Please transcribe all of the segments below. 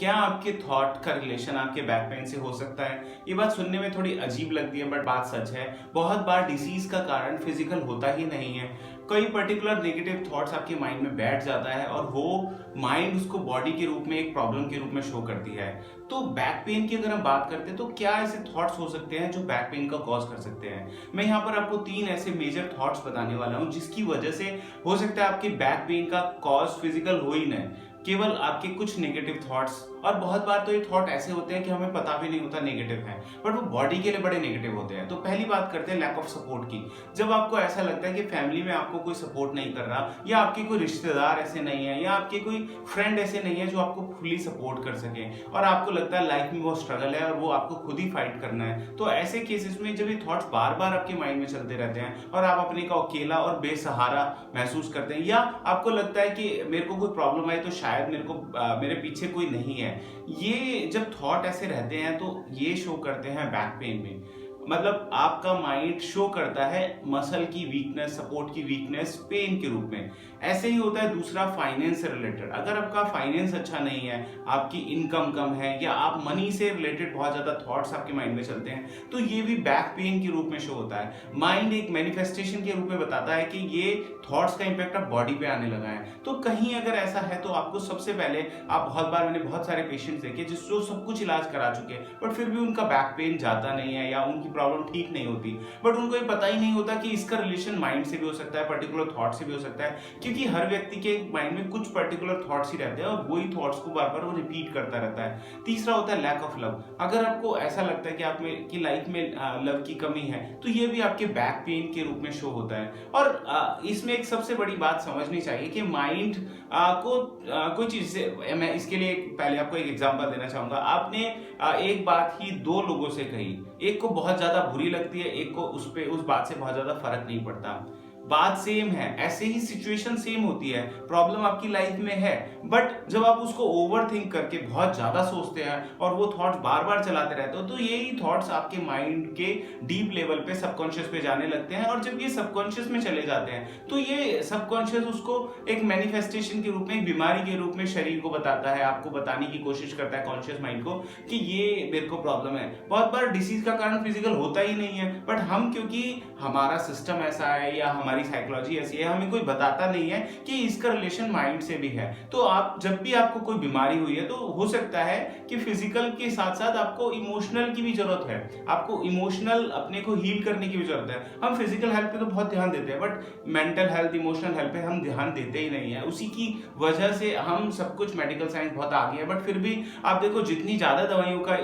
क्या आपके थॉट का रिलेशन आपके बैक पेन से हो सकता है? ये बात सुनने में थोड़ी अजीब लगती है बट बात सच है। बहुत बार डिसीज का कारण फिजिकल होता ही नहीं है। कोई पर्टिकुलर नेगेटिव थॉट्स आपके माइंड में बैठ जाता है और वो माइंड उसको बॉडी के रूप में एक प्रॉब्लम के रूप में शो करती है। तो बैक पेन की अगर हम बात करते हैं तो क्या ऐसे थॉट्स हो सकते हैं जो बैक पेन का कॉज कर सकते हैं? मैं यहाँ पर आपको 3 ऐसे मेजर थॉट्स बताने वाला हूँ जिसकी वजह से हो सकता है आपके बैक पेन का कॉज फिजिकल हो ही नहीं, केवल आपके कुछ नेगेटिव थॉट्स। और बहुत बार तो ये थॉट ऐसे होते हैं कि हमें पता भी नहीं होता नेगेटिव है, बट वो बॉडी के लिए बड़े नेगेटिव होते हैं। तो पहली बात करते हैं लैक ऑफ सपोर्ट की। जब आपको ऐसा लगता है कि फैमिली में आपको कोई सपोर्ट नहीं कर रहा, या आपके कोई रिश्तेदार ऐसे नहीं है, या आपके कोई फ्रेंड ऐसे नहीं है जो आपको फुली सपोर्ट कर सके, और आपको लगता है लाइफ में बहुत स्ट्रगल है और वो आपको खुद ही फाइट करना है, तो ऐसे केसेस में जब ये थॉट्स बार बार आपके माइंड में चलते रहते हैं और आप अपने को अकेला और बेसहारा महसूस करते हैं, या आपको लगता है कि मेरे को कोई प्रॉब्लम आई तो शायद मेरे पीछे कोई नहीं है, ये जब थॉट ऐसे रहते हैं तो ये शो करते हैं बैक पेन में। मतलब आपका माइंड शो करता है मसल की वीकनेस, सपोर्ट की वीकनेस पेन के रूप में। ऐसे ही होता है दूसरा फाइनेंस से रिलेटेड। अगर आपका फाइनेंस अच्छा नहीं है, आपकी इनकम कम है, या आप मनी से रिलेटेड बहुत ज्यादा थॉट्स आपके माइंड में चलते हैं, तो ये भी बैक पेन के रूप में शो होता है। माइंड एक मैनिफेस्टेशन के रूप में बताता है कि ये थॉट्स का इंपैक्ट अब बॉडी पे आने लगा है। तो कहीं अगर ऐसा है तो आपको सबसे पहले, आप बहुत बार, मैंने बहुत सारे पेशेंट्स देखे जो सब कुछ इलाज करा चुके हैं बट फिर भी उनका बैक पेन जाता नहीं है या उनकी प्रॉब्लम ठीक नहीं होती, बट उनको ये पता ही नहीं होता कि इसका रिलेशन माइंड से भी हो सकता है, पर्टिकुलर थॉट से भी हो सकता है, क्योंकि हर व्यक्ति के माइंड में कुछ पर्टिकुलर थॉट्स ही रहते हैं और वही थॉट्स को बार बार वो रिपीट करता रहता है। तीसरा होता है लैक ऑफ लव। अगर आपको ऐसा लगता है कि आप में की लाइफ में लव की कमी है, तो ये भी आपके बैक पेन के रूप में शो होता है। और इसमें एक सबसे बड़ी बात समझनी चाहिए कि माइंड को कोई चीज से, मैं इसके लिए पहले आपको एक एग्जांपल देना चाहूंगा। आपने एक बात ही 2 लोगों से कही, एक को बहुत ज्यादा बुरी लगती है, एक को उस बात से बहुत ज्यादा फर्क नहीं पड़ता। बात सेम है, ऐसे ही सिचुएशन सेम होती है, प्रॉब्लम आपकी लाइफ में है, बट जब आप उसको ओवरथिंक करके बहुत ज्यादा सोचते हैं और वो थॉट्स बार बार चलाते रहते हो, तो यही थॉट्स आपके माइंड के डीप लेवल पे, सबकॉन्शियस पे जाने लगते हैं। और जब ये सबकॉन्शियस में चले जाते हैं तो ये सबकॉन्शियस उसको एक मैनिफेस्टेशन के रूप में, एक बीमारी के रूप में शरीर को बताता है, आपको बताने की कोशिश करता है कॉन्शियस माइंड को कि ये मेरे को प्रॉब्लम है। बहुत बार डिसीज का कारण फिजिकल होता ही नहीं है, बट हम, क्योंकि हमारा सिस्टम ऐसा है या हमारी साइकोलॉजी ऐसी है, हमें कोई बताता नहीं है कि इसका रिलेशन माइंड से भी है। तो आप जब भी आपको कोई बीमारी हुई है तो हो सकता है कि फिजिकल के साथ साथ आपको इमोशनल की भी जरूरत है, आपको इमोशनल अपने को हील करने की भी जरूरत है। हम फिजिकल हेल्थ पे तो बहुत ध्यान देते हैं, but mental health, emotional health पे हम ध्यान देते ही नहीं है। उसी की वजह से हम सब कुछ, मेडिकल साइंस बहुत आगे है, बट फिर भी आप देखो जितनी ज्यादा दवाइयों का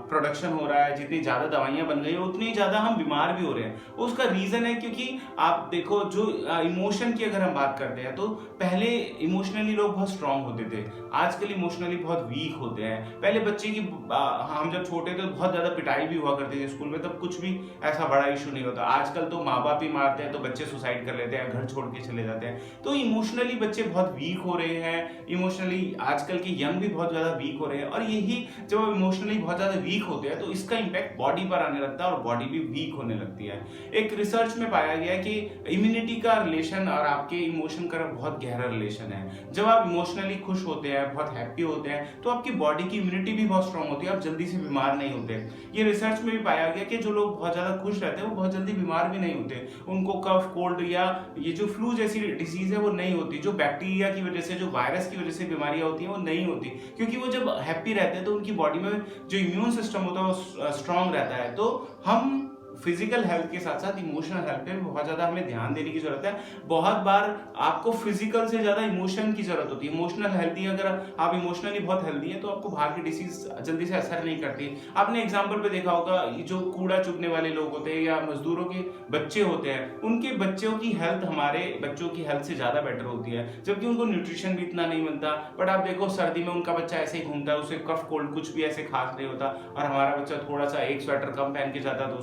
प्रोडक्शन हो रहा है, जितनी ज्यादा दवाइयां बन गई है, उतनी ज्यादा हम बीमार भी हो रहे हैं। उसका रीजन है क्योंकि आप देखो, जो इमोशन की अगर हम बात करते हैं तो पहले इमोशनली लोग बहुत स्ट्रांग होते थे, आजकल इमोशनली बहुत वीक होते हैं। पहले बच्चे की, हम जब छोटे थे तो बहुत ज्यादा पिटाई भी हुआ करती थी स्कूल में, तब कुछ भी ऐसा बड़ा इशू नहीं होता। आजकल तो माँ बाप ही मारते हैं तो बच्चे सुसाइड कर लेते हैं, घर छोड़ के चले जाते हैं। तो इमोशनली बच्चे बहुत वीक हो रहे हैं, इमोशनली आजकल के यंग भी बहुत ज्यादा वीक हो रहे हैं। और यही, जब इमोशनली बहुत ज्यादा वीक होते हैं तो इसका इंपैक्ट बॉडी पर आने लगता है और बॉडी भी वीक होने लगती है। एक रिसर्च में पाया गया कि इम्यूनिटी का रिलेशन और आपके इमोशन का बहुत गहरा रिलेशन है। जब आप इमोशनली खुश होते हैं, बहुत हैप्पी होते हैं, तो आपकी बॉडी की इम्यूनिटी भी बहुत स्ट्रांग होती है, आप जल्दी से बीमार नहीं होते। ये रिसर्च में भी पाया गया कि जो लोग बहुत ज्यादा खुश रहते हैं वो बहुत जल्दी बीमार भी नहीं होते, उनको कफ, कोल्ड या ये जो फ्लू जैसी डिसीज है वो नहीं होती। जो बैक्टीरिया की वजह से, जो वायरस की वजह से बीमारियां होती हैं वो नहीं होती, क्योंकि वो जब हैप्पी रहते हैं तो उनकी बॉडी में जो इम्यून सिस्टम होता है वो स्ट्रांग रहता है। तो हम फिजिकल हेल्थ के साथ साथ इमोशनल हेल्थ पे भी बहुत ज्यादा हमें ध्यान देने की जरूरत है। बहुत बार आपको फिजिकल से ज्यादा इमोशन की जरूरत होती है। इमोशनल हेल्थी, अगर आप इमोशनली बहुत हेल्दी है तो आपको बाहर की डिसीज जल्दी से असर नहीं करती। आपने एग्जाम्पल पे देखा होगा, जो कूड़ा चुगने वाले लोग होते हैं या मजदूरों के बच्चे होते हैं, उनके बच्चों की हेल्थ हमारे बच्चों की हेल्थ से ज्यादा बेटर होती है, जबकि उनको न्यूट्रिशन भी इतना नहीं मिलता। बट आप देखो, सर्दी में उनका बच्चा ऐसे ही घूमता है, उसे कफ, कोल्ड कुछ भी ऐसे खास नहीं होता, और हमारा बच्चा थोड़ा सा एक स्वेटर कम पहन के जाता है तो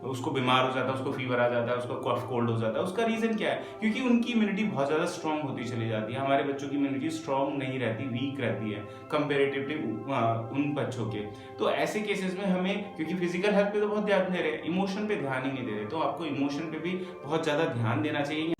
उसको बीमार हो जाता है, उसको फीवर आ जाता है, उसको कफ, कोल्ड हो जाता है। उसका रीजन क्या है? क्योंकि उनकी इम्यूनिटी बहुत ज्यादा स्ट्रांग होती चली जाती है। हमारे बच्चों की इम्यूनिटी स्ट्रांग नहीं रहती, वीक रहती है कंपेरेटिवली उन बच्चों के। तो ऐसे केसेस में हमें, क्योंकि फिजिकल हेल्थ पे तो बहुत ध्यान दे रहे हैं, इमोशन पे ध्यान ही नहीं दे रहे, तो आपको इमोशन पे भी बहुत ज्यादा ध्यान देना चाहिए।